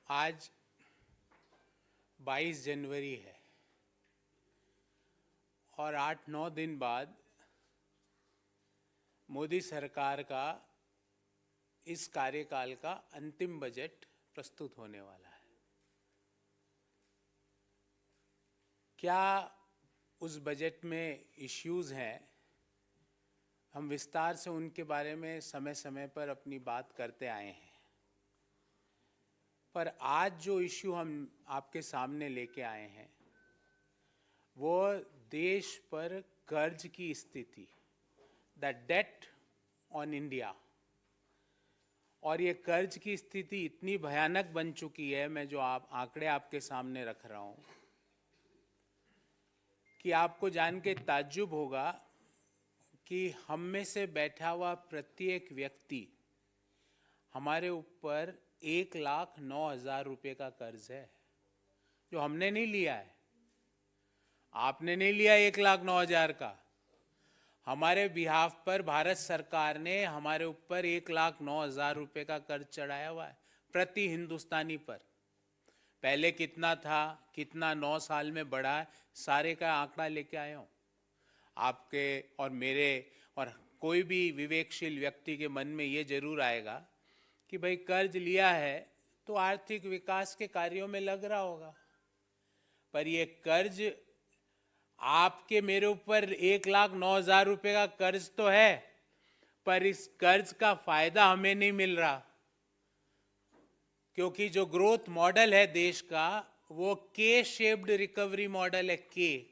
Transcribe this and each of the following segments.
आज 22 जनवरी है और 8-9 दिन बाद मोदी सरकार का इस कार्यकाल का अंतिम बजट प्रस्तुत होने वाला है। क्या उस बजट में इश्यूज हैं? हम विस्तार से उनके बारे में समय समय पर अपनी बात करते आए हैं, पर आज जो इश्यू हम आपके सामने लेके आए हैं वो देश पर कर्ज की स्थिति, द डेट ऑन इंडिया। और ये कर्ज की स्थिति इतनी भयानक बन चुकी है, मैं जो आंकड़े आपके सामने रख रहा हूं, कि आपको जान के ताज्जुब होगा कि हम में से बैठा हुआ प्रत्येक व्यक्ति हमारे ऊपर 1,09,000 रुपये का कर्ज है, जो हमने नहीं लिया है। आपने नहीं लिया 1,09,000 का। हमारे बिहाफ पर भारत सरकार ने हमारे ऊपर 1,09,000 रुपये का कर्ज चढ़ाया हुआ है प्रति हिंदुस्तानी पर। पहले कितना था, कितना 9 साल में बढ़ा है, सारे का आंकड़ा लेके आया हूँ। आपके और मेरे और कोई भी विवेकशील व्यक्ति के मन में ये जरूर आएगा कि भाई कर्ज लिया है तो आर्थिक विकास के कार्यों में लग रहा होगा, पर ये कर्ज आपके मेरे ऊपर 1,09,000 रुपये का कर्ज तो है, पर इस कर्ज का फायदा हमें नहीं मिल रहा, क्योंकि जो ग्रोथ मॉडल है देश का वो के शेप्ड रिकवरी मॉडल है। के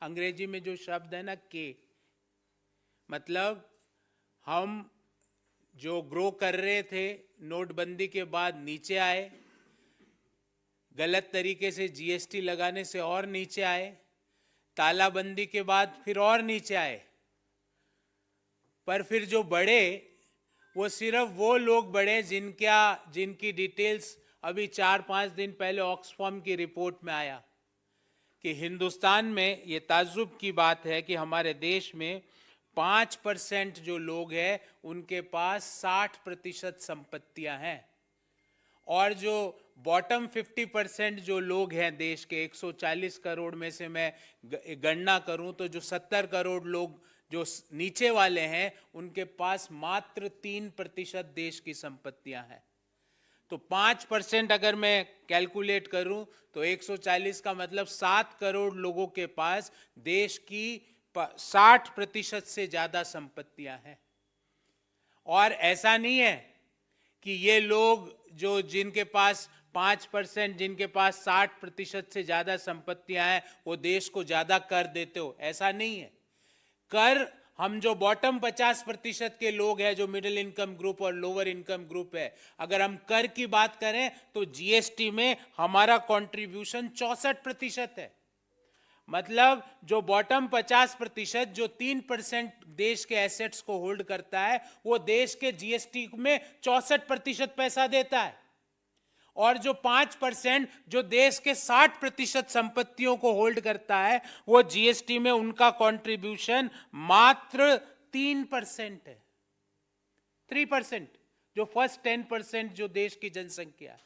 अंग्रेजी में जो शब्द है ना, के मतलब हम जो ग्रो कर रहे थे नोटबंदी के बाद नीचे आए, गलत तरीके से जीएसटी लगाने से और नीचे आए, तालाबंदी के बाद फिर और नीचे आए, पर फिर जो बढ़े वो सिर्फ वो लोग बढ़े जिनकी डिटेल्स अभी 4-5 दिन पहले ऑक्सफैम की रिपोर्ट में आया कि हिंदुस्तान में, ये ताज्जुब की बात है कि हमारे देश में 5% जो लोग हैं उनके पास 60% संपत्तियां हैं, और जो बॉटम 50% जो लोग हैं देश के 140 करोड़ में से मैं गणना करूं तो जो 70 करोड़ लोग जो नीचे वाले हैं उनके पास मात्र 3% देश की संपत्तियां हैं। तो 5% अगर मैं कैलकुलेट करूं तो 140 का मतलब 7 करोड़ लोगों के पास देश की 60% से ज्यादा संपत्तियां हैं। और ऐसा नहीं है कि ये लोग जो जिनके पास 5%, जिनके पास 60% से ज्यादा संपत्तियां हैं वो देश को ज्यादा कर देते हो, ऐसा नहीं है। कर हम जो बॉटम 50% के लोग हैं, जो मिडिल इनकम ग्रुप और लोअर इनकम ग्रुप है, अगर हम कर की बात करें तो जीएसटी में हमारा कंट्रीब्यूशन 64% है। मतलब जो बॉटम 50%, जो 3% देश के एसेट्स को होल्ड करता है, वो देश के जीएसटी में 64% पैसा देता है, और जो 5% जो देश के 60% संपत्तियों को होल्ड करता है, वो जीएसटी में उनका कंट्रीब्यूशन मात्र 3% है। 3%, जो फर्स्ट 10% जो देश की जनसंख्या।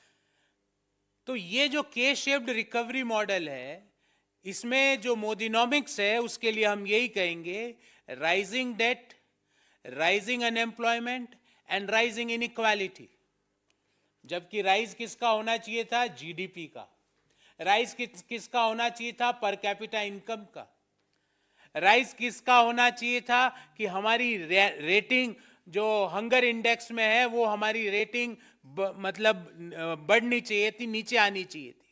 तो ये जो के शेप्ड रिकवरी मॉडल है, इसमें जो मोदीनॉमिक्स है उसके लिए हम यही कहेंगे, rising debt, rising unemployment and rising inequality. जबकि राइज किसका होना चाहिए था? जीडीपी का। राइज किसका होना चाहिए था? पर कैपिटा इनकम का। राइज किसका होना चाहिए था कि हमारी रेटिंग जो हंगर इंडेक्स में है वो हमारी रेटिंग मतलब बढ़नी चाहिए थी, नीचे आनी चाहिए थी।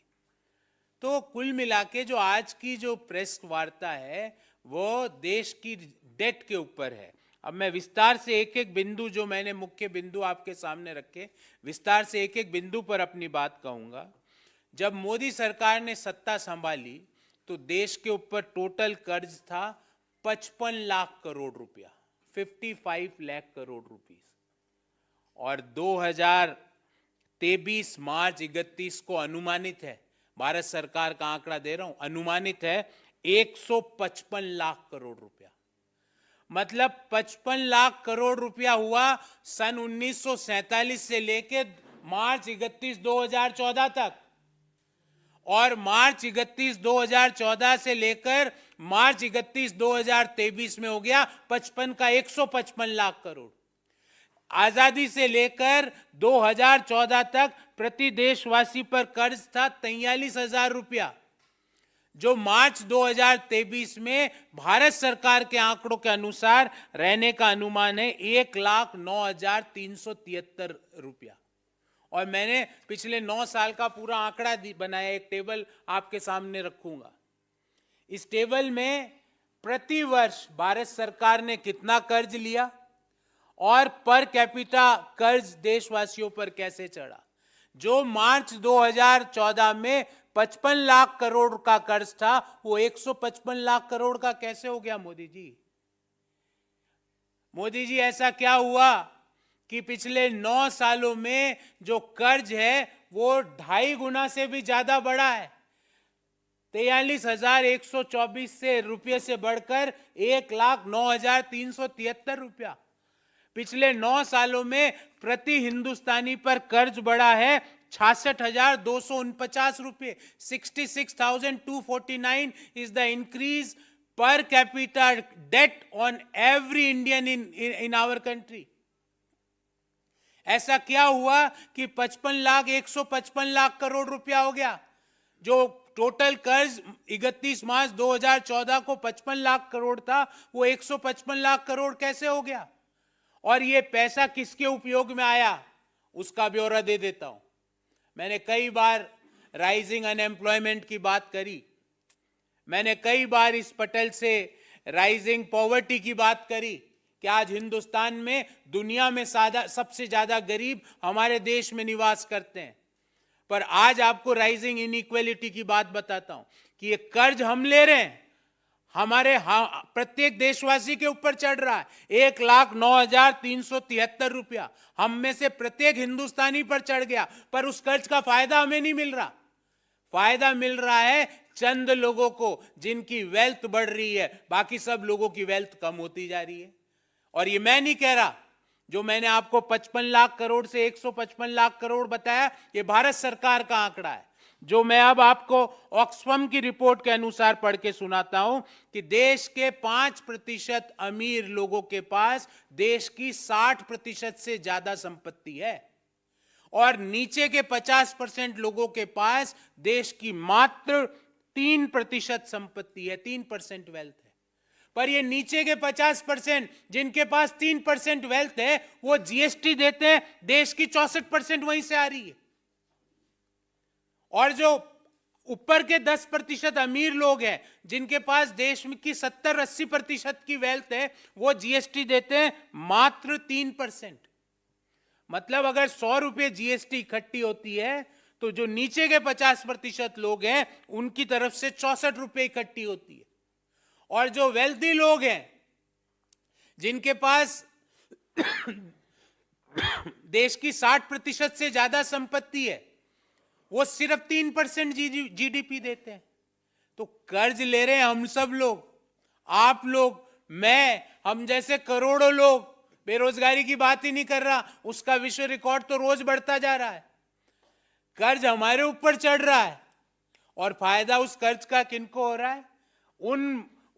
तो कुल मिला के जो आज की जो प्रेस वार्ता है वो देश की डेट के ऊपर है। अब मैं विस्तार से एक एक बिंदु, जो मैंने मुख्य बिंदु आपके सामने रखे, विस्तार से एक एक बिंदु पर अपनी बात कहूंगा। जब मोदी सरकार ने सत्ता संभाली तो देश के ऊपर टोटल कर्ज था 55 लाख करोड़ रुपया, 55 लाख करोड़ रुपीस, और 2023 मार्च 31 को अनुमानित है, भारत सरकार का आंकड़ा दे रहा हूं, अनुमानित है 155 लाख करोड़ रुपया। मतलब 55 लाख करोड़ रुपया हुआ सन 1947 से लेके मार्च 31 2014 तक, और मार्च 31 2014 से लेकर मार्च 31 2023 में हो गया 55 का 155 लाख करोड़। आजादी से लेकर 2014 तक प्रति देशवासी पर कर्ज था 43,000 रुपया, जो मार्च 2023 में भारत सरकार के आंकड़ों के अनुसार रहने का अनुमान है 1,09,373 रुपया। और मैंने पिछले 9 साल का पूरा आंकड़ा बनाया, एक टेबल आपके सामने रखूंगा। इस टेबल में प्रति वर्ष भारत सरकार ने कितना कर्ज लिया और पर कैपिटा कर्ज देशवासियों पर कैसे चढ़ा। जो मार्च 2014 में 55 लाख करोड़ का कर्ज था, वो 155 लाख करोड़ का कैसे हो गया मोदी जी? मोदी जी, ऐसा क्या हुआ कि पिछले 9 सालों में जो कर्ज है वो 2.5 गुना से भी ज्यादा बढ़ा है। 43,124 से रुपये से बढ़कर 1,09,373 रुपया। पिछले 9 सालों में प्रति हिंदुस्तानी पर कर्ज बढ़ा है 66,249 रुपये। 66,249 is the increase per capita debt on every Indian in our country. ऐसा क्या हुआ कि 155 लाख करोड़ रुपया हो गया? जो टोटल कर्ज 31 मार्च 2014 को 55 लाख करोड़ था, वो 155 लाख करोड़ कैसे हो गया? और ये पैसा किसके उपयोग में आया, उसका ब्यौरा दे देता हूं। मैंने कई बार राइजिंग अनएम्प्लॉयमेंट की बात करी, मैंने कई बार इस पटल से राइजिंग पॉवर्टी की बात करी कि आज हिंदुस्तान में दुनिया में सबसे ज्यादा गरीब हमारे देश में निवास करते हैं। पर आज आपको राइजिंग इनइक्वालिटी की बात बताता हूं कि ये कर्ज हम ले रहे हैं, हमारे प्रत्येक देशवासी के ऊपर चढ़ रहा है 1,09,373 रुपया। हम में से प्रत्येक हिंदुस्तानी पर चढ़ गया, पर उस कर्ज का फायदा हमें नहीं मिल रहा। फायदा मिल रहा है चंद लोगों को जिनकी वेल्थ बढ़ रही है, बाकी सब लोगों की वेल्थ कम होती जा रही है। और ये मैं नहीं कह रहा, जो मैंने आपको 55 लाख करोड़ से 155 लाख करोड़ बताया, ये भारत सरकार का आंकड़ा है। जो मैं अब आपको ऑक्सफैम की रिपोर्ट के अनुसार पढ़ के सुनाता हूं कि देश के 5% अमीर लोगों के पास देश की 60% से ज्यादा संपत्ति है, और नीचे के 50% लोगों के पास देश की मात्र 3% संपत्ति है, 3% वेल्थ है। पर ये नीचे के 50% जिनके पास 3% वेल्थ है, वो जीएसटी देते हैं, देश की 64% वहीं से आ रही है। और जो ऊपर के 10% अमीर लोग हैं, जिनके पास देश में की 70-80% की वेल्थ है, वो जीएसटी देते हैं मात्र 3%। मतलब अगर 100 रुपये जीएसटी इकट्ठी होती है, तो जो नीचे के 50% लोग हैं, उनकी तरफ से 64 रुपये इकट्ठी होती है। और जो वेल्दी लोग हैं, जिनके पास देश की 60% से ज्यादा संपत्ति है, वो सिर्फ 3% जीडीपी देते हैं। तो कर्ज ले रहे हैं हम सब लोग, आप लोग, मैं, हम जैसे करोड़ों लोग। बेरोजगारी की बात ही नहीं कर रहा, उसका विश्व रिकॉर्ड तो रोज बढ़ता जा रहा है। कर्ज हमारे ऊपर चढ़ रहा है, और फायदा उस कर्ज का किनको हो रहा है?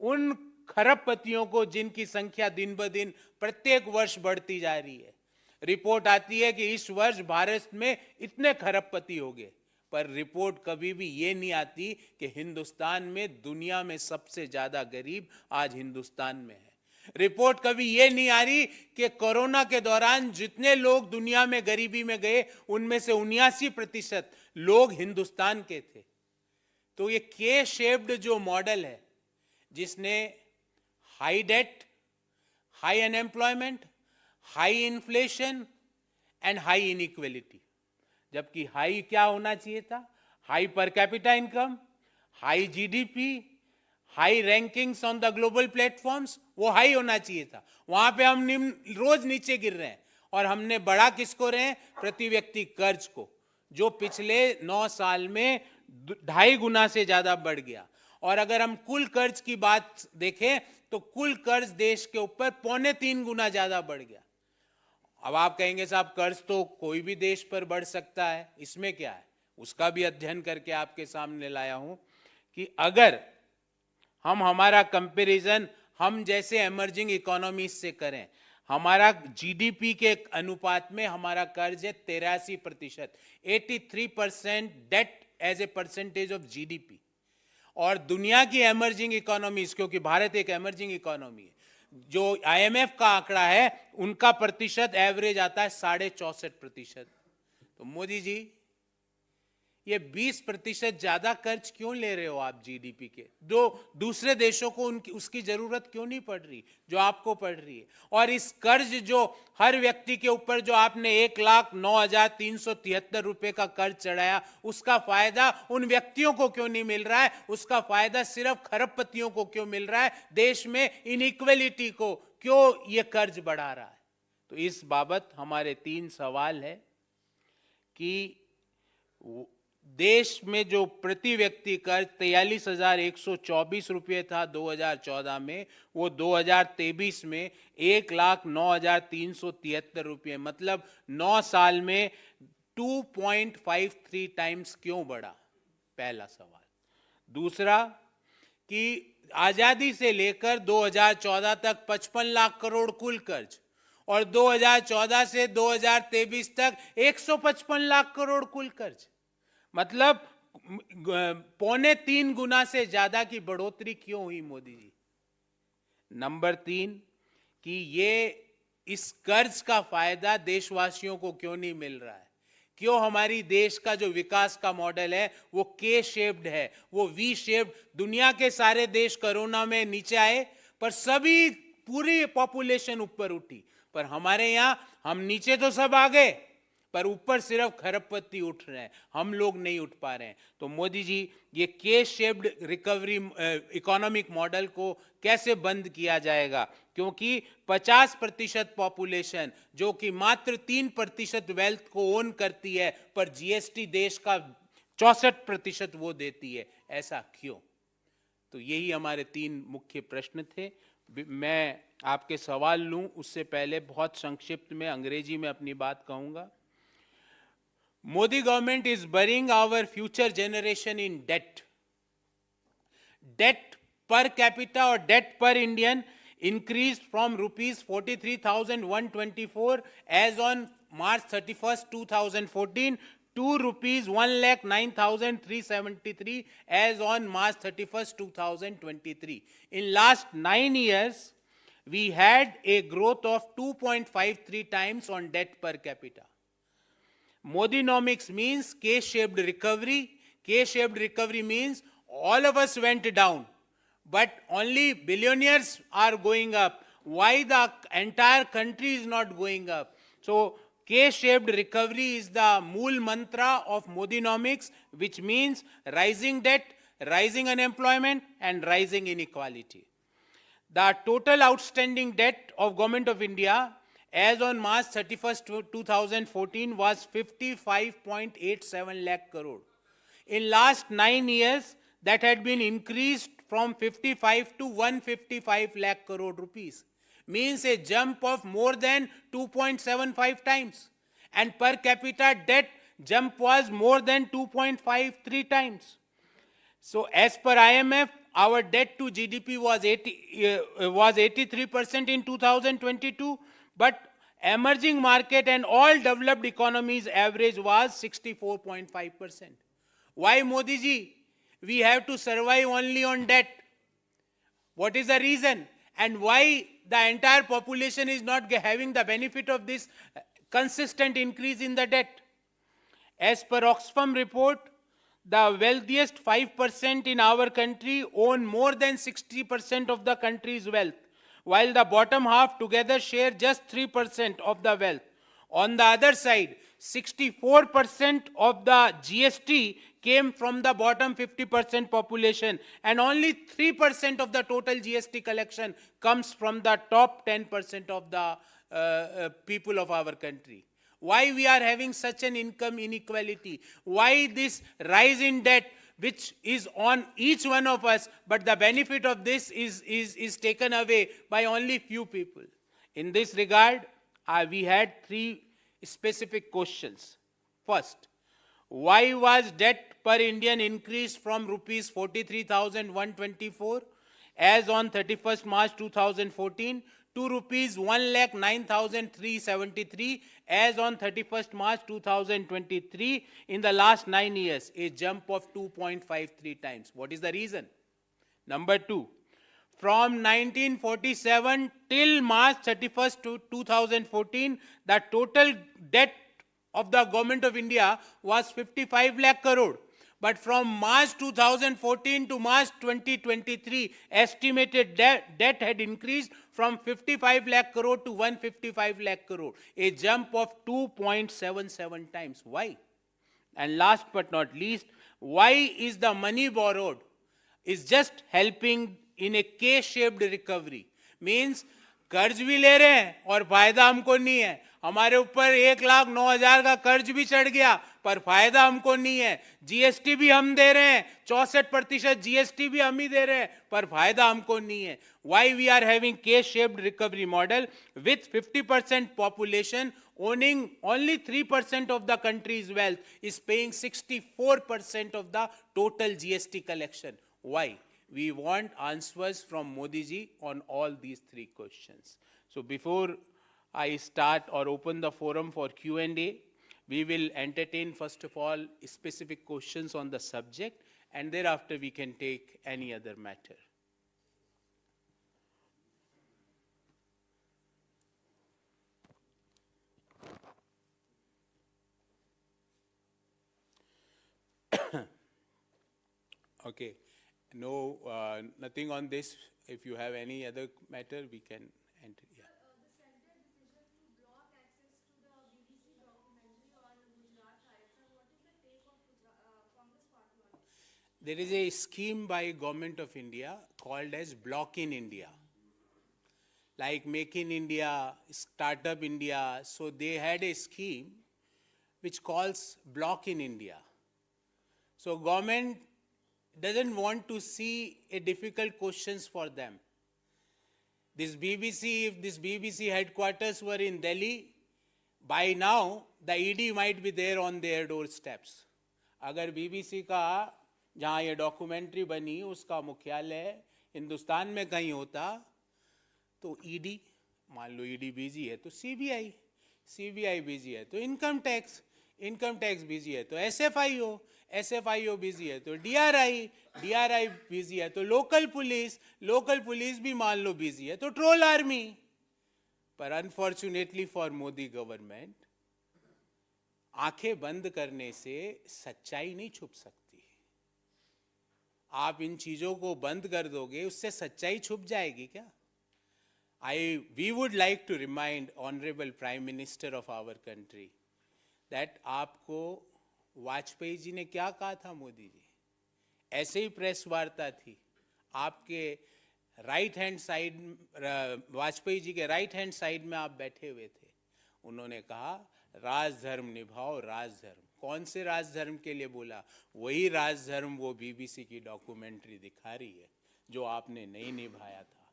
उन खरबपतियों को जिनकी संख्या दिन ब दिन प्रत्येक वर्ष बढ़ती जा रही है। रिपोर्ट आती है कि इस वर्ष भारत में इतने खरबपति हो गए, पर रिपोर्ट कभी भी ये नहीं आती कि हिंदुस्तान में दुनिया में सबसे ज्यादा गरीब आज हिंदुस्तान में है। रिपोर्ट कभी ये नहीं आ रही कि कोरोना के दौरान जितने लोग दुनिया में गरीबी में गए, उनमें से 79% लोग हिंदुस्तान के थे। तो ये के शेप्ड जो मॉडल है, जिसने high debt, high unemployment, high inflation and high inequality, जबकि हाई क्या होना चाहिए था? High per capita income, high GDP, high rankings on the global platforms, वो हाई होना चाहिए था। वहां पे हम रोज नीचे गिर रहे हैं, और हमने बढ़ा किसको रहे हैं? प्रति व्यक्ति कर्ज को, जो पिछले 9 साल में 2.5 गुना से ज्यादा बढ़ गया। और अगर हम कुल कर्ज की बात देखें, तो कुल कर्ज देश के ऊपर 3.25 गुना ज्यादा बढ़ गया। अब आप कहेंगे साहब कर्ज तो कोई भी देश पर बढ़ सकता है, इसमें क्या है? उसका भी अध्ययन करके आपके सामने लाया हूं कि अगर हम हमारा कंपैरिजन हम जैसे एमर्जिंग इकोनॉमीज से करें, हमारा जीडीपी के अनुपात में हमारा कर्ज है 83%, 83% debt as a percentage of GDP. और दुनिया की एमर्जिंग इकोनॉमीज, क्योंकि भारत एक एमर्जिंग इकोनॉमी है, जो आईएमएफ का आंकड़ा है उनका प्रतिशत एवरेज आता है 64.5%। तो मोदी जी ये 20% ज्यादा कर्ज क्यों ले रहे हो आप जीडीपी के? जो दूसरे देशों को उनकी उसकी जरूरत क्यों नहीं पड़ रही जो आपको पड़ रही है? और इस कर्ज जो हर व्यक्ति के ऊपर जो आपने 1,09,373 रुपए का कर्ज चढ़ाया, उसका फायदा उन व्यक्तियों को क्यों नहीं मिल रहा है? उसका फायदा सिर्फ खरबपतियों को क्यों मिल रहा है? देश में इनइक्वलिटी को क्यों ये कर्ज बढ़ा रहा है? तो इस बाबत हमारे 3 सवाल है कि देश में जो प्रति व्यक्ति कर्ज 43,124 रुपये था 2014 में, वो 2023 में 1,09,373 रुपये, मतलब 9 साल में 2.53 टाइम्स क्यों बढ़ा? पहला सवाल। दूसरा कि आजादी से लेकर 2014 तक 55 लाख करोड़ कुल कर्ज, और 2014 से 2023 तक 155 लाख करोड़ कुल कर्ज, मतलब 2.25 गुना से ज्यादा की बढ़ोतरी क्यों हुई मोदी जी? नंबर 3 कि ये इस कर्ज का फायदा देशवासियों को क्यों नहीं मिल रहा है? क्यों हमारी देश का जो विकास का मॉडल है वो के शेप्ड है, वो वी शेप्ड? दुनिया के सारे देश कोरोना में नीचे आए पर सभी पूरी पॉपुलेशन ऊपर उठी, पर हमारे यहां हम नीचे तो सब आ गए पर ऊपर सिर्फ खरबपति उठ रहे हैं, हम लोग नहीं उठ पा रहे हैं। तो मोदी जी ये के शेप्ड रिकवरी इकोनॉमिक मॉडल को कैसे बंद किया जाएगा? क्योंकि 50% पॉपुलेशन जो कि मात्र 3% वेल्थ को ओन करती है, पर जीएसटी देश का 64% वो देती है, ऐसा क्यों? तो यही हमारे 3 मुख्य प्रश्न थे। मैं आपके सवाल लूं उससे पहले बहुत संक्षिप्त में अंग्रेजी में अपनी बात कहूंगा। Modi government is burying our future generation in debt. Debt per capita or debt per Indian increased from rupees 43,124 as on March 31st, 2014 to rupees 1,09,373 as on March 31st, 2023. In last 9 years, we had a growth of 2.53 times on debt per capita. Modinomics means K-shaped recovery. K-shaped recovery means all of us went down, but only billionaires are going up. Why the entire country is not going up? So K-shaped recovery is the mool mantra of Modinomics, which means rising debt, rising unemployment, and rising inequality. The total outstanding debt of Government of India as on March 31st, 2014 was 55.87 lakh crore. In last 9 years, that had been increased from 55 to 155 lakh crore rupees. Means a jump of more than 2.75 times. And per capita debt jump was more than 2.53 times. So as per IMF, our debt to GDP was 83% in 2022, but emerging market and all developed economies average was 64.5%. Why, Modi ji? We have to survive only on debt. What is the reason? And why the entire population is not having the benefit of this consistent increase in the debt? As per Oxfam report, the wealthiest 5% in our country own more than 60% of the country's wealth, while the bottom half together share just 3% of the wealth. On the other side, 64% of the GST came from the bottom 50% population, and only 3% of the total GST collection comes from the top 10% of the people of our country. Why we are having such an income inequality? Why this rise in debt, which is on each one of us, but the benefit of this is taken away by only few people? In this regard, we had three specific questions. First, why was debt per Indian increased from rupees 43,124 as on 31st March 2014 to rupees 1,09,373 as on 31st March 2023 in the last 9 years, a jump of 2.53 times. What is the reason? Number two, from 1947 till March 31st, 2014, the total debt of the government of India was 55 lakh crore. But from March 2014 to March 2023, estimated debt had increased from 55 lakh crore to 155 lakh crore, a jump of 2.77 times. Why? And last but not least, why is the money borrowed is just helping in a K-shaped recovery? Means कर्ज भी ले रहे हैं और फायदा हमको नहीं है. हमारे ऊपर 1,09,000 का कर्ज भी चढ़ गया पर फायदा हमको नहीं है. जीएसटी भी हम दे रहे हैं, 64% जीएसटी भी हम ही दे रहे हैं पर फायदा हमको नहीं है. Why we are having K-shaped recovery model with 50% population owning only 3% of the country's wealth is paying 64% of the total GST collection. Why? We want answers from Modi ji on all these three questions. So before I start or open the forum for Q&A, we will entertain first of all specific questions on the subject and thereafter we can take any other matter. Okay. No, nothing on this. If you have any other matter, we can enter. Yeah. The center decision to block access to the BBC documentary on Gujarat riots. What is the take of Congress party on it? There is a scheme by Government of India called as Block in India. Like Make in India, Startup India. So they had a scheme which calls Block in India. So government doesn't want to see a difficult questions for them. This BBC, if this BBC headquarters were in Delhi, by now the ED might be there on their doorsteps. अगर BBC का जहाँ ये documentary बनी उसका मुख्यालय हिंदुस्तान में कहीं होता तो ED, मान लो ED बिजी है तो CBI बिजी है तो इनकम टैक्स बिजी है तो SFIO बिजी है तो DRI बिजी है तो लोकल पुलिस भी मान लो बिजी है तो ट्रोल आर्मी. पर अनफॉर्चुनेटली फॉर मोदी गवर्नमेंट आंखें बंद करने से सच्चाई नहीं छुप सकती. आप इन चीजों को बंद कर दोगे उससे सच्चाई छुप जाएगी क्या? We would like to remind Honorable Prime Minister of our country that आपको वाजपेयी जी ने क्या कहा था मोदी जी? ऐसे ही प्रेस वार्ता थी. आपके right hand side, Vajpayee ji के राइट हैंड साइड में आप बैठे हुए थे. उन्होंने कहा राजधर्म निभाओ राजधर्म. कौन से राजधर्म के लिए बोला? वही राजधर्म वो बीबीसी की डॉक्यूमेंट्री दिखा रही है जो आपने नहीं निभाया था,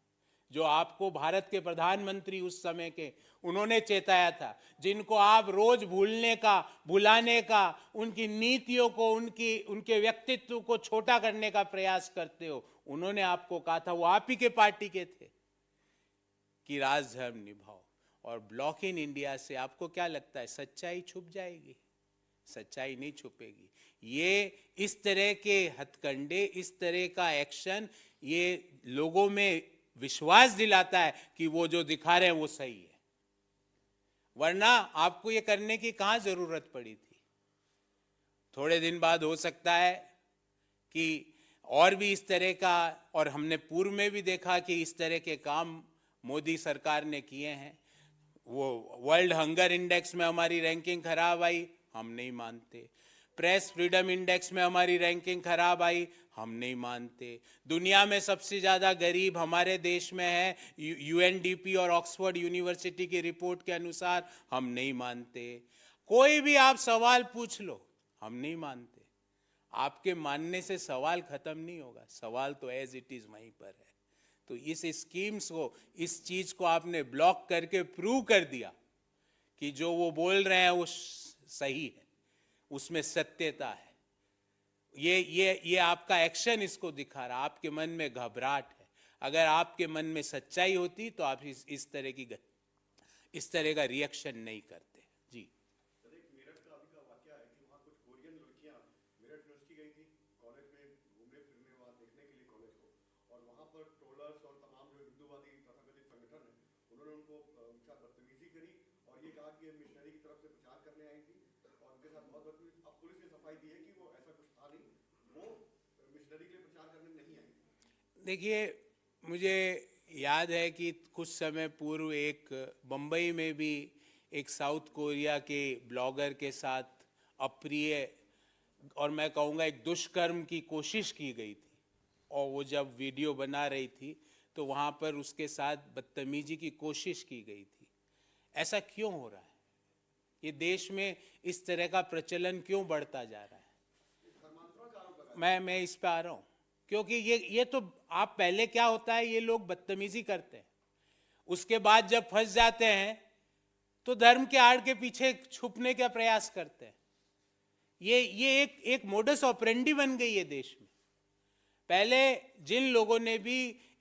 जो आपको भारत के प्रधानमंत्री उस समय के उन्होंने चेताया था, जिनको आप रोज भुलाने का, उनकी नीतियों को, उनके व्यक्तित्व को छोटा करने का प्रयास करते हो. उन्होंने आपको कहा था, वो आप ही के पार्टी के थे, कि राजधर्म निभाओ. और ब्लॉक इन इंडिया से आपको क्या लगता है सच्चाई छुप जाएगी? सच्चाई नहीं छुपेगी. ये इस तरह के हथकंडे, इस तरह का एक्शन ये लोगों में विश्वास दिलाता है कि वो जो दिखा रहे हैं वो सही है. वरना आपको ये करने की कहां जरूरत पड़ी थी? थोड़े दिन बाद हो सकता है कि और भी इस तरह का, और हमने पूर्व में भी देखा कि इस तरह के काम मोदी सरकार ने किए हैं. वो वर्ल्ड हंगर इंडेक्स में हमारी रैंकिंग खराब आई, हम नहीं मानते. प्रेस फ्रीडम इंडेक्स में हमारी रैंकिंग खराब आई, हम नहीं मानते. दुनिया में सबसे ज्यादा गरीब हमारे देश में है, यूएनडीपी और ऑक्सफोर्ड यूनिवर्सिटी की रिपोर्ट के अनुसार, हम नहीं मानते. कोई भी आप सवाल पूछ लो, हम नहीं मानते. आपके मानने से सवाल खत्म नहीं होगा, सवाल तो एज इट इज वहीं पर है. तो इस स्कीम्स को, इस चीज को आपने ब्लॉक करके प्रूव कर दिया कि जो वो बोल रहे हैं वो सही है, उसमें सत्यता है। ये आपका एक्शन इसको दिखा रहा, आपके मन में घबराहट है। अगर आपके मन में सच्चाई होती तो आप इस तरह का रिएक्शन नहीं करते। जी सर, एक मेरठ का अभी का वाकया है कि वहाँ कुछ कोरियन लड़कियाँ मेरठ यूनिवर्सिटी गई थी कॉलेज में घूमने फिरने, वहाँ देखने के लिए कॉलेज को, और वहाँ पर ट्रोलर्स और तमाम जो हिंदूवादी तथाकथित संगठन है उन्होंने उनको उनके साथ बदतमीजी करी और ये कहा कि ये मिशनरी की तरफ से प्रचार करने आई थी और उनके साथ बहुत बदतमीजी। अब पुलिस ने सफाई दी है कि वो ऐसा कुछ था नहीं, वो मिशनरी के लिए प्रचार करने नहीं आई थी। देखिए, मुझे याद है कि कुछ समय पूर्व एक बम्बई में भी एक साउथ कोरिया के ब्लॉगर के साथ अप्रिय और मैं कहूँगा एक दुष्कर्म की कोशिश की गई थी, और वो जब वीडियो बना रही थी तो वहाँ पर उसके साथ बदतमीजी की कोशिश की गई थी। ऐसा क्यों हो रहा है? ये देश में इस तरह का प्रचलन क्यों बढ़ता जा रहा है? मैं इस पे आ रहा हूँ, क्योंकि ये तो आप पहले क्या होता है, ये लोग बदतमीजी करते हैं, उसके बाद जब फंस जाते हैं तो धर्म के आड़ के पीछे छुपने का प्रयास करते हैं। ये एक मोडस ऑपरेंडी बन गई है देश में। पहले जिन लोगों ने भी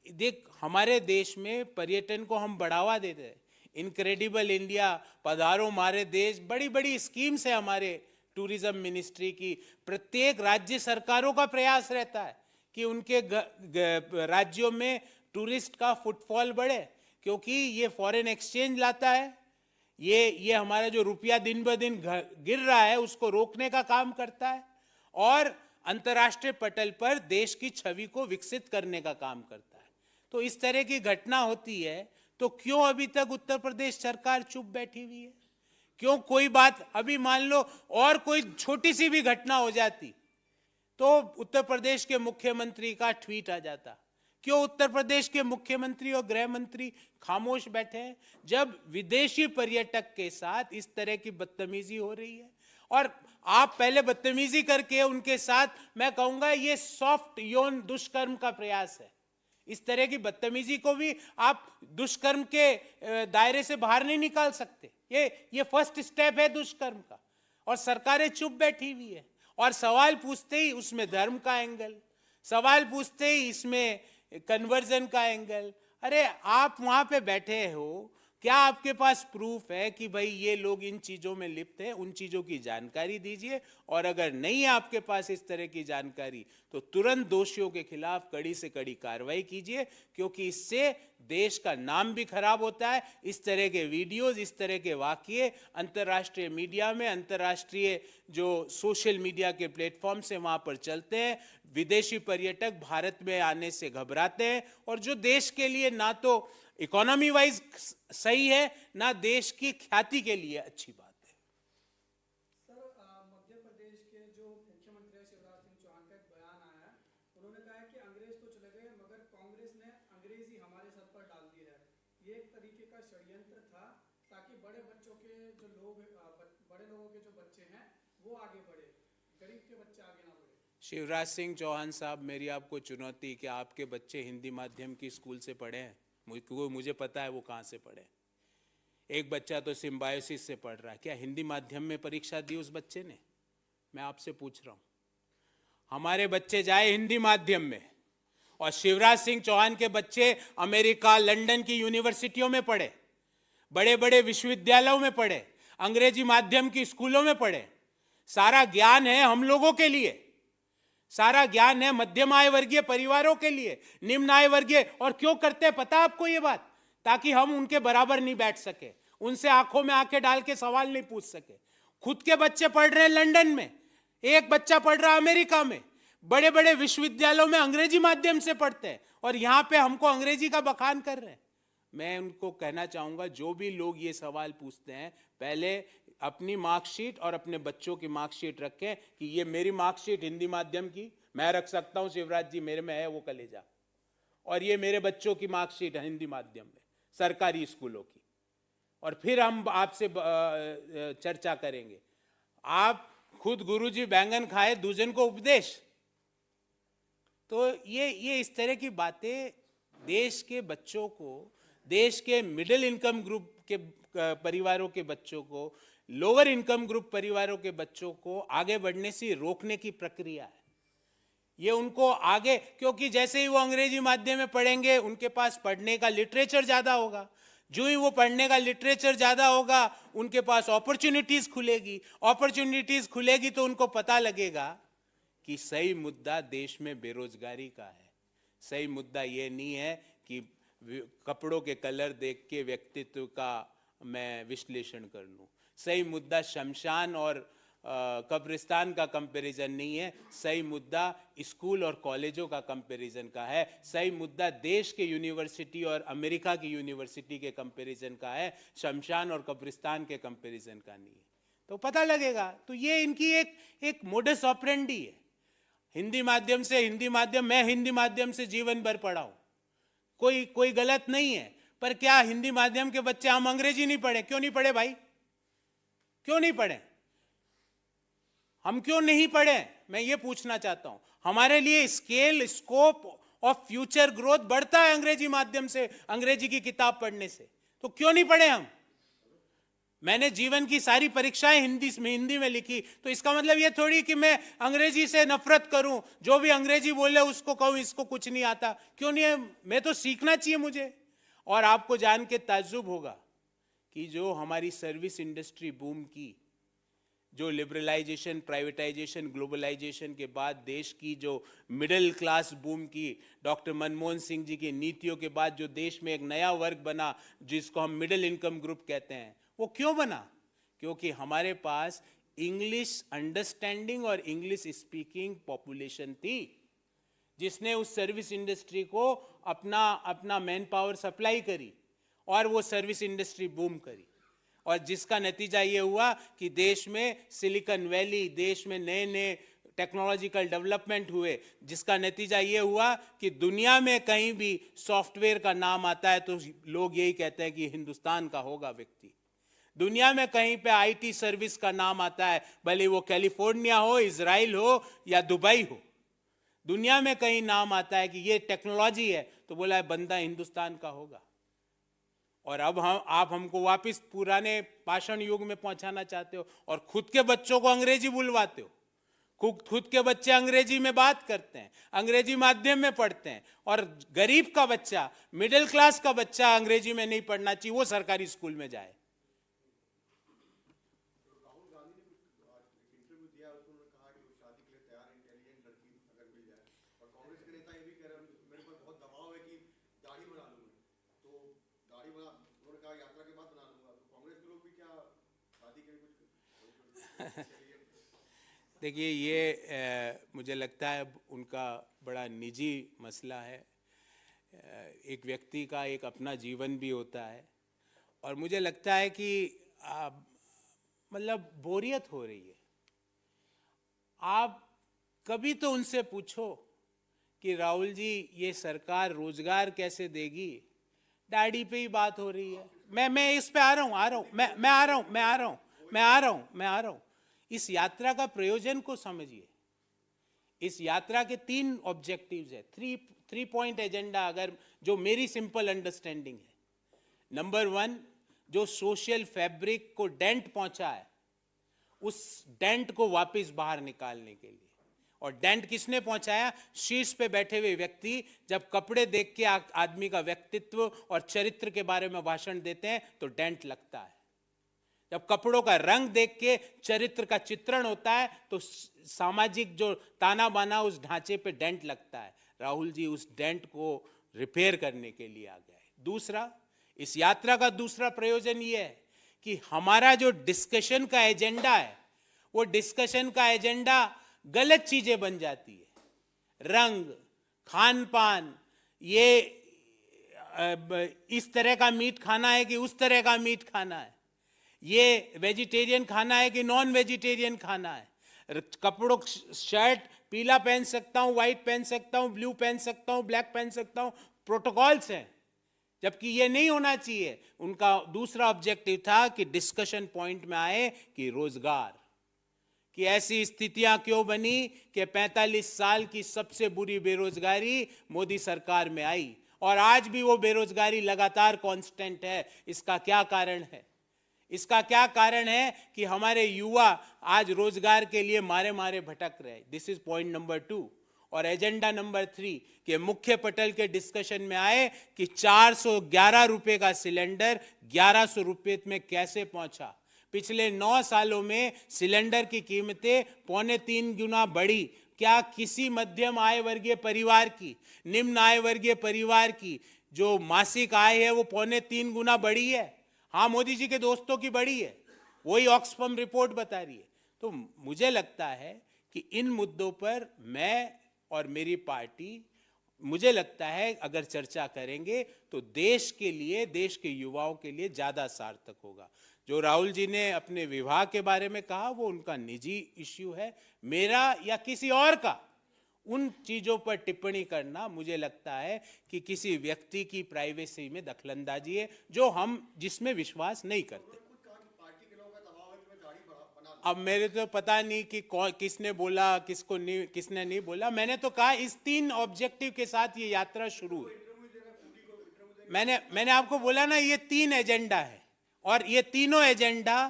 देख, हमारे देश में पर्यटन को हम बढ़ावा देते हैं, इनक्रेडिबल इंडिया, पधारो हमारे देश, बड़ी बड़ी स्कीम्स है हमारे टूरिज्म मिनिस्ट्री की। प्रत्येक राज्य सरकारों का प्रयास रहता है कि उनके राज्यों में टूरिस्ट का फुटफॉल बढ़े, क्योंकि ये फॉरेन एक्सचेंज लाता है, ये हमारा जो रुपया दिन ब दिन गिर रहा है उसको रोकने का काम करता है, और अंतर्राष्ट्रीय पटल पर देश की छवि को विकसित करने का काम करता है। तो इस तरह की घटना होती है तो क्यों अभी तक उत्तर प्रदेश सरकार चुप बैठी हुई है? क्यों कोई बात, अभी मान लो और कोई छोटी सी भी घटना हो जाती तो उत्तर प्रदेश के मुख्यमंत्री का ट्वीट आ जाता। क्यों उत्तर प्रदेश के मुख्यमंत्री और गृह मंत्री खामोश बैठे हैं जब विदेशी पर्यटक के साथ इस तरह की बदतमीजी हो रही है? और आप पहले बदतमीजी करके उनके साथ, मैं कहूंगा ये सॉफ्ट यौन दुष्कर्म का प्रयास है। इस तरह की बदतमीजी को भी आप दुष्कर्म के दायरे से बाहर नहीं निकाल सकते। ये फर्स्ट स्टेप है दुष्कर्म का, और सरकारें चुप बैठी हुई है। और सवाल पूछते ही उसमें धर्म का एंगल, सवाल पूछते ही इसमें कन्वर्जन का एंगल। अरे आप वहां पे बैठे हो, क्या आपके पास प्रूफ है कि भाई ये लोग इन चीजों में लिप्त हैं? उन चीजों की जानकारी दीजिए, और अगर नहीं है आपके पास इस तरह की जानकारी तो तुरंत दोषियों के खिलाफ कड़ी से कड़ी कार्रवाई कीजिए, क्योंकि इससे देश का नाम भी खराब होता है। इस तरह के वीडियोस, इस तरह के वाकये अंतर्राष्ट्रीय मीडिया में, अंतर्राष्ट्रीय जो सोशल मीडिया के प्लेटफॉर्म से वहां पर चलते हैं। विदेशी पर्यटक भारत में आने से घबराते हैं, और जो देश के लिए ना तो इकोनॉमी वाइज सही है ना देश की ख्याति के लिए अच्छी बात है। सर, मध्य प्रदेश के जो मुख्यमंत्री है शिवराज सिंह चौहान का एक बयान आया है, उन्होंने कहा है कि अंग्रेज तो चले गए मगर कांग्रेस ने अंग्रेजी हमारे सर पर डाल दी है। ये एक तरीके का षड्यंत्र था ताकि बड़े लोगों के जो बच्चे हैं वो आगे बढ़े, गरीब के बच्चे आगे ना बढ़े। शिवराज सिंह चौहान साहब, मेरी आपको चुनौती कि आपके बच्चे हिंदी माध्यम की स्कूल से पढ़े हैं? मुझे पता है वो कहाँ से पढ़े। एक बच्चा तो सिम्बायोसिस से पढ़ रहा है, क्या हिंदी माध्यम में परीक्षा दी उस बच्चे ने? मैं आपसे पूछ रहा हूँ। हमारे बच्चे जाए हिंदी माध्यम में, और शिवराज सिंह चौहान के बच्चे अमेरिका, लंदन की यूनिवर्सिटियों में पढ़े, बड़े बड़े विश्वविद्यालयों में पढ़े, अंग्रेजी माध्यम की स्कूलों में पढ़े। सारा ज्ञान है हम लोगों के लिए, सारा ज्ञान है मध्यम आय वर्गीय परिवारों के लिए, निम्न आय वर्गीय। और क्यों करते हैं पता आपको ये बात? ताकि हम उनके बराबर नहीं बैठ सके, उनसे आंखों में आंखें डाल के सवाल नहीं पूछ सके। खुद के बच्चे पढ़ रहे हैं लंदन में, एक बच्चा पढ़ रहा है अमेरिका में, बड़े बड़े विश्वविद्यालयों में अंग्रेजी माध्यम से पढ़ते हैं, और यहां पे हमको अंग्रेजी का बखान कर रहे हैं। मैं उनको कहना चाहूंगा, जो भी लोग ये सवाल पूछते हैं, पहले अपनी मार्कशीट और अपने बच्चों की मार्कशीट रखें कि ये मेरी मार्कशीट हिंदी माध्यम की मैं रख सकता हूं, शिवराज जी मेरे में है वो कलेजा, और ये मेरे बच्चों की मार्कशीट है हिंदी माध्यम में सरकारी स्कूलों की, और फिर हम आपसे चर्चा करेंगे। आप खुद गुरुजी बैंगन खाए दूजन को उपदेश। तो ये इस तरह की बातें देश के बच्चों को, देश के मिडिल इनकम ग्रुप के परिवारों के बच्चों को, लोअर इनकम ग्रुप परिवारों के बच्चों को आगे बढ़ने से रोकने की प्रक्रिया है। ये उनको आगे, क्योंकि जैसे ही वो अंग्रेजी माध्यम में पढ़ेंगे उनके पास पढ़ने का लिटरेचर ज़्यादा होगा, जो ही वो पढ़ने का लिटरेचर ज़्यादा होगा उनके पास अपॉर्चुनिटीज़ खुलेगी, अपॉर्चुनिटीज़ खुलेगी तो उनको पता लगेगा कि सही मुद्दा देश में बेरोजगारी का है। सही मुद्दा ये नहीं है कि कपड़ों के कलर देख के व्यक्तित्व का मैं विश्लेषण कर लूँ। सही मुद्दा शमशान और कब्रिस्तान का कंपैरिजन नहीं है। सही मुद्दा स्कूल और कॉलेजों का कंपैरिजन का है। सही मुद्दा देश के यूनिवर्सिटी और अमेरिका की यूनिवर्सिटी के कंपैरिजन का है, शमशान और कब्रिस्तान के कंपैरिजन का नहीं है। तो पता लगेगा। तो ये इनकी एक मोडस ऑपरेंडी है। हिंदी माध्यम मैं हिंदी माध्यम से जीवन भर पढ़ा हूँ, कोई गलत नहीं है। पर क्या हिंदी माध्यम के बच्चे हम अंग्रेजी नहीं पढ़े? क्यों नहीं पढ़े भाई? क्यों नहीं पढ़े? हम क्यों नहीं पढ़े? मैं ये पूछना चाहता हूं। हमारे लिए स्कोप ऑफ फ्यूचर ग्रोथ बढ़ता है अंग्रेजी माध्यम से, अंग्रेजी की किताब पढ़ने से। तो क्यों नहीं पढ़े हम? मैंने जीवन की सारी परीक्षाएं हिंदी में लिखी, तो इसका मतलब ये थोड़ी कि मैं अंग्रेजी से नफरत करूं, जो भी अंग्रेजी बोले उसको कहूं इसको कुछ नहीं आता। क्यों नहीं है? मैं तो सीखना चाहिए मुझे। और आपको जान के ताज्जुब होगा कि जो हमारी सर्विस इंडस्ट्री बूम की, जो लिबरलाइजेशन, प्राइवेटाइजेशन, ग्लोबलाइजेशन के बाद देश की जो मिडिल क्लास बूम की, डॉक्टर मनमोहन सिंह जी की नीतियों के बाद जो देश में एक नया वर्ग बना जिसको हम मिडिल इनकम ग्रुप कहते हैं, वो क्यों बना? क्योंकि हमारे पास इंग्लिश अंडरस्टैंडिंग और इंग्लिश स्पीकिंग पॉपुलेशन थी, जिसने उस सर्विस इंडस्ट्री को अपना मैन पावर सप्लाई करी और वो सर्विस इंडस्ट्री बूम करी। और जिसका नतीजा ये हुआ कि देश में सिलिकॉन वैली, देश में नए नए टेक्नोलॉजिकल डेवलपमेंट हुए, जिसका नतीजा ये हुआ कि दुनिया में कहीं भी सॉफ्टवेयर का नाम आता है तो लोग यही कहते हैं कि हिंदुस्तान का होगा व्यक्ति। दुनिया में कहीं पे आईटी सर्विस का नाम आता है, भले वो कैलिफोर्निया हो, इजराइल हो या दुबई हो, दुनिया में कहीं नाम आता है कि ये टेक्नोलॉजी है तो बोला है बंदा हिंदुस्तान का होगा। और अब आप हमको वापस पुराने पाषाण युग में पहुंचाना चाहते हो और खुद के बच्चों को अंग्रेजी बुलवाते हो। खुद के बच्चे अंग्रेजी में बात करते हैं, अंग्रेजी माध्यम में पढ़ते हैं, और गरीब का बच्चा, मिडिल क्लास का बच्चा अंग्रेजी में नहीं पढ़ना चाहिए, वो सरकारी स्कूल में जाए। राहुल गांधी ने कुछ इंटरव्यू दिया, उसमें उन्होंने कहा कि वो शादी के लिए तैयार है, इंटेलिजेंट लड़की अगर मिल जाए। और कांग्रेस के नेता ये भी कह रहे हैं मेरे पर बहुत दबाव है कि दाढ़ी बना लूंगा, तो दाढ़ी बना, उन्होंने कहा यात्रा के बाद बना लूंगा। तो कांग्रेस के लोग भी क्या शादी के लिए कुछ देखिए, ये मुझे लगता है उनका बड़ा निजी मसला है। एक व्यक्ति का एक अपना जीवन भी होता है, और मुझे लगता है कि मतलब बोरियत हो रही है। आप कभी तो उनसे पूछो कि राहुल जी ये सरकार रोजगार कैसे देगी? दाढ़ी पे ही बात हो रही है। मैं इस पे आ रहा हूं। इस यात्रा का प्रयोजन को समझिए। इस यात्रा के 3 ऑब्जेक्टिव्स है, 3 पॉइंट एजेंडा, अगर जो मेरी सिंपल अंडरस्टैंडिंग है। नंबर 1, जो सोशल फैब्रिक को डेंट पहुंचा है, उस डेंट को वापस बाहर निकालने के लिए। और डेंट किसने पहुंचाया? शीर्ष पे बैठे हुए व्यक्ति जब कपड़े देख के आदमी का व्यक्तित्व और चरित्र के बारे में भाषण देते हैं तो डेंट लगता है। जब कपड़ों का रंग देख के चरित्र का चित्रण होता है तो सामाजिक जो ताना बाना उस ढांचे पे डेंट लगता है। राहुल जी उस डेंट को रिपेयर करने के लिए आ गए। दूसरा, इस यात्रा का दूसरा प्रयोजन ये है कि हमारा जो डिस्कशन का एजेंडा है, वो डिस्कशन का एजेंडा गलत चीजें बन जाती है। रंग, खान पान, ये इस तरह का मीट खाना है कि उस तरह का मीट खाना है, ये वेजिटेरियन खाना है कि नॉन वेजिटेरियन खाना है, कपड़ों, शर्ट पीला पहन सकता हूं, व्हाइट पहन सकता हूं, ब्लू पहन सकता हूं, ब्लैक पहन सकता हूं, प्रोटोकॉल्स हैं, जबकि ये नहीं होना चाहिए। उनका दूसरा ऑब्जेक्टिव था कि डिस्कशन पॉइंट में आए कि रोजगार कि ऐसी स्थितियां क्यों बनी कि 45 साल की सबसे बुरी बेरोजगारी मोदी सरकार में आई, और आज भी वो बेरोजगारी लगातार कांस्टेंट है। इसका क्या कारण है? इसका क्या कारण है कि हमारे युवा आज रोजगार के लिए मारे मारे भटक रहे हैं। This is point number 2। और एजेंडा नंबर 3 के मुख्य पटल के डिस्कशन में आए कि 411 रुपए का सिलेंडर 1100 रुपए में कैसे पहुंचा। पिछले 9 सालों में सिलेंडर की कीमतें 2.25 गुना बढ़ी। क्या किसी मध्यम आय वर्गीय परिवार की, निम्न आय वर्गीय परिवार की जो मासिक आय है वो 2.25 गुना बढ़ी है? हाँ, मोदी जी के दोस्तों की बढ़ी है, वही ऑक्सफैम रिपोर्ट बता रही है। तो मुझे लगता है कि इन मुद्दों पर मैं और मेरी पार्टी, मुझे लगता है अगर चर्चा करेंगे तो देश के लिए, देश के युवाओं के लिए ज्यादा सार्थक होगा। जो राहुल जी ने अपने विवाह के बारे में कहा वो उनका निजी इश्यू है। मेरा या किसी और का उन चीजों पर टिप्पणी करना मुझे लगता है कि किसी व्यक्ति की प्राइवेसी में दखलंदाजी है, जो हम जिसमें विश्वास नहीं करते। अब मेरे तो पता नहीं कि किसने बोला, किसको नहीं, किसने नहीं बोला। मैंने तो कहा इस 3 ऑब्जेक्टिव के साथ ये यात्रा शुरू है। मैंने आपको बोला ना, ये 3 एजेंडा है और ये तीनों एजेंडा,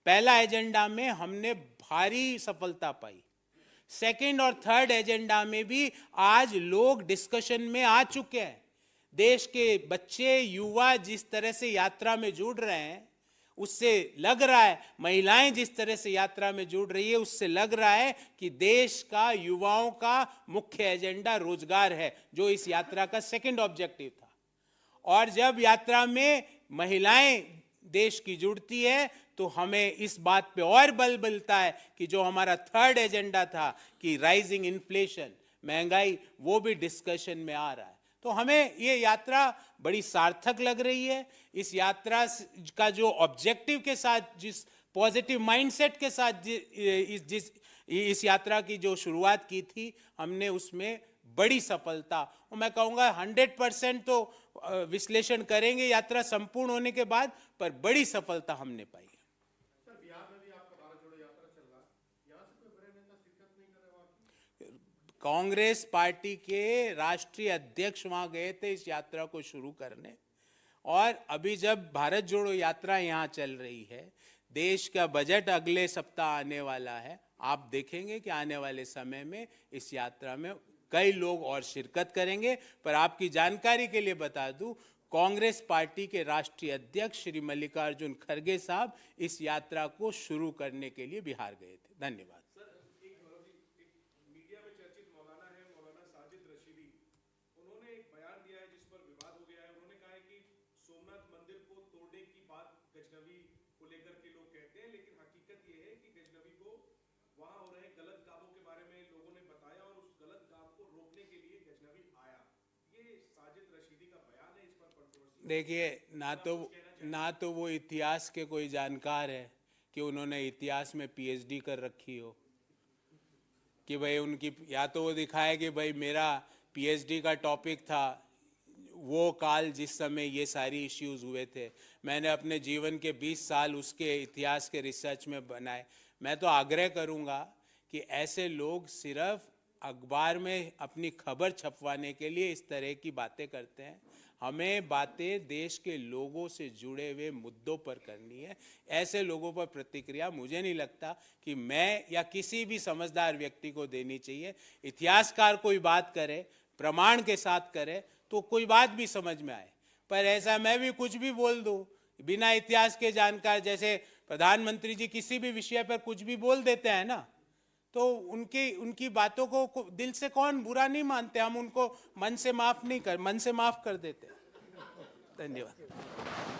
पहला एजेंडा में हमने भारी सफलता पाई, सेकंड और थर्ड एजेंडा में भी आज लोग डिस्कशन में आ चुके हैं। देश के बच्चे, युवा जिस तरह से यात्रा में जुड़ रहे हैं उससे लग रहा है, महिलाएं जिस तरह से यात्रा में जुड़ रही है उससे लग रहा है कि देश का, युवाओं का मुख्य एजेंडा रोजगार है, जो इस यात्रा का सेकंड ऑब्जेक्टिव था। और जब यात्रा में महिलाएं देश की जुड़ती है तो हमें इस बात पे और बल मिलता है कि जो हमारा थर्ड एजेंडा था कि राइजिंग इन्फ्लेशन, महंगाई, वो भी डिस्कशन में आ रहा है। तो हमें ये यात्रा बड़ी सार्थक लग रही है। इस यात्रा का जो ऑब्जेक्टिव के साथ, जिस पॉजिटिव माइंडसेट के साथ इस यात्रा की जो शुरुआत की थी हमने, उसमें बड़ी सफलता, और मैं कहूँगा 100% तो विश्लेषण करेंगे यात्रा संपूर्ण होने के बाद, पर बड़ी सफलता हमने पाई। कांग्रेस पार्टी के राष्ट्रीय अध्यक्ष वहां गए थे इस यात्रा को शुरू करने, और अभी जब भारत जोड़ो यात्रा यहाँ चल रही है, देश का बजट अगले सप्ताह आने वाला है, आप देखेंगे कि आने वाले समय में इस यात्रा में कई लोग और शिरकत करेंगे। पर आपकी जानकारी के लिए बता दूं, कांग्रेस पार्टी के राष्ट्रीय अध्यक्ष श्री मल्लिकार्जुन खड़गे साहब इस यात्रा को शुरू करने के लिए बिहार गए थे। धन्यवाद। देखिए, ना तो वो इतिहास के कोई जानकार है कि उन्होंने इतिहास में पीएचडी कर रखी हो, कि भाई उनकी, या तो वो दिखाए कि भाई मेरा पीएचडी का टॉपिक था वो काल जिस समय ये सारी इश्यूज हुए थे। मैंने अपने जीवन के 20 साल उसके इतिहास के रिसर्च में बनाए। मैं तो आग्रह करूँगा कि ऐसे लोग सिर्फ अखबार में अपनी खबर छपवाने के लिए इस तरह की बातें करते हैं। हमें बातें देश के लोगों से जुड़े हुए मुद्दों पर करनी है। ऐसे लोगों पर प्रतिक्रिया मुझे नहीं लगता कि मैं या किसी भी समझदार व्यक्ति को देनी चाहिए। इतिहासकार कोई बात करे, प्रमाण के साथ करे, तो कोई बात भी समझ में आए। पर ऐसा मैं भी कुछ भी बोल दूं बिना इतिहास के जानकार, जैसे प्रधानमंत्री जी किसी भी विषय पर कुछ भी बोल देते हैं ना, तो उनकी बातों को दिल से कौन बुरा नहीं मानते, हम उनको मन से माफ कर देते। धन्यवाद।